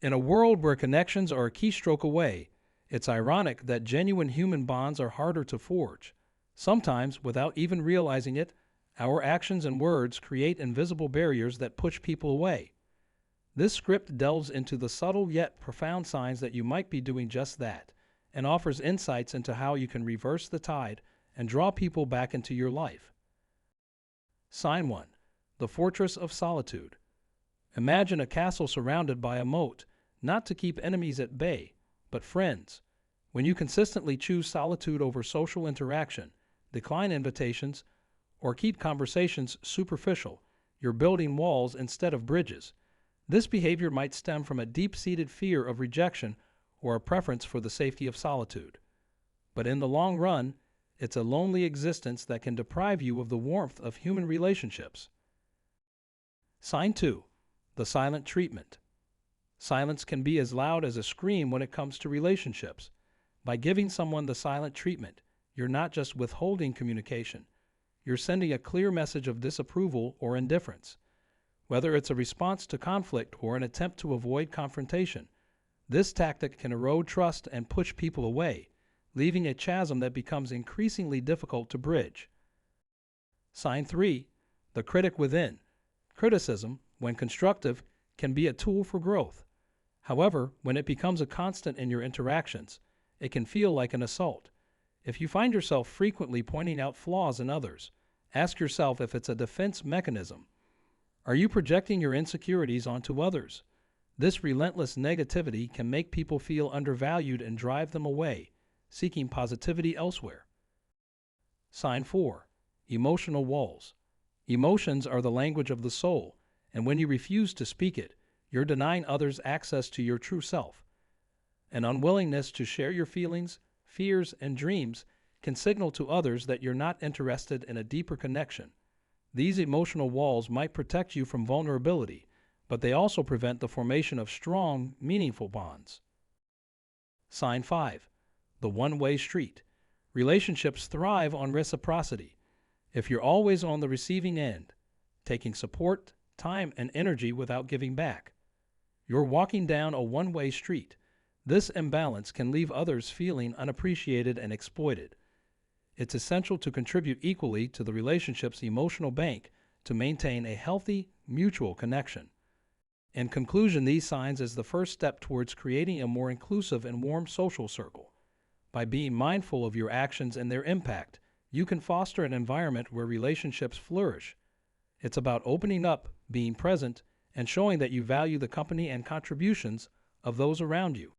In a world where connections are a keystroke away, it's ironic that genuine human bonds are harder to forge. Sometimes, without even realizing it, our actions and words create invisible barriers that push people away. This script delves into the subtle yet profound signs that you might be doing just that, and offers insights into how you can reverse the tide and draw people back into your life. Sign 1. The Fortress of Solitude. Imagine a castle surrounded by a moat, not to keep enemies at bay, but friends. When you consistently choose solitude over social interaction, decline invitations, or keep conversations superficial, you're building walls instead of bridges. This behavior might stem from a deep-seated fear of rejection or a preference for the safety of solitude. But in the long run, it's a lonely existence that can deprive you of the warmth of human relationships. Sign 2. The Silent Treatment. Silence can be as loud as a scream when it comes to relationships. By giving someone the silent treatment, you're not just withholding communication, you're sending a clear message of disapproval or indifference. Whether it's a response to conflict or an attempt to avoid confrontation, this tactic can erode trust and push people away, leaving a chasm that becomes increasingly difficult to bridge. Sign 3. The Critic Within. Criticism, when constructive, can be a tool for growth. However, when it becomes a constant in your interactions, it can feel like an assault. If you find yourself frequently pointing out flaws in others, ask yourself if it's a defense mechanism. Are you projecting your insecurities onto others? This relentless negativity can make people feel undervalued and drive them away, seeking positivity elsewhere. Sign 4. Emotional walls. Emotions are the language of the soul, and when you refuse to speak it, you're denying others access to your true self. An unwillingness to share your feelings, fears, and dreams can signal to others that you're not interested in a deeper connection. These emotional walls might protect you from vulnerability, but they also prevent the formation of strong, meaningful bonds. Sign 5. The One-Way Street. Relationships thrive on reciprocity. If you're always on the receiving end, taking support, time, and energy without giving back, you're walking down a one-way street. This imbalance can leave others feeling unappreciated and exploited. It's essential to contribute equally to the relationship's emotional bank to maintain a healthy, mutual connection. In conclusion, these signs is the first step towards creating a more inclusive and warm social circle. By being mindful of your actions and their impact, you can foster an environment where relationships flourish. It's about opening up, being present, and showing that you value the company and contributions of those around you.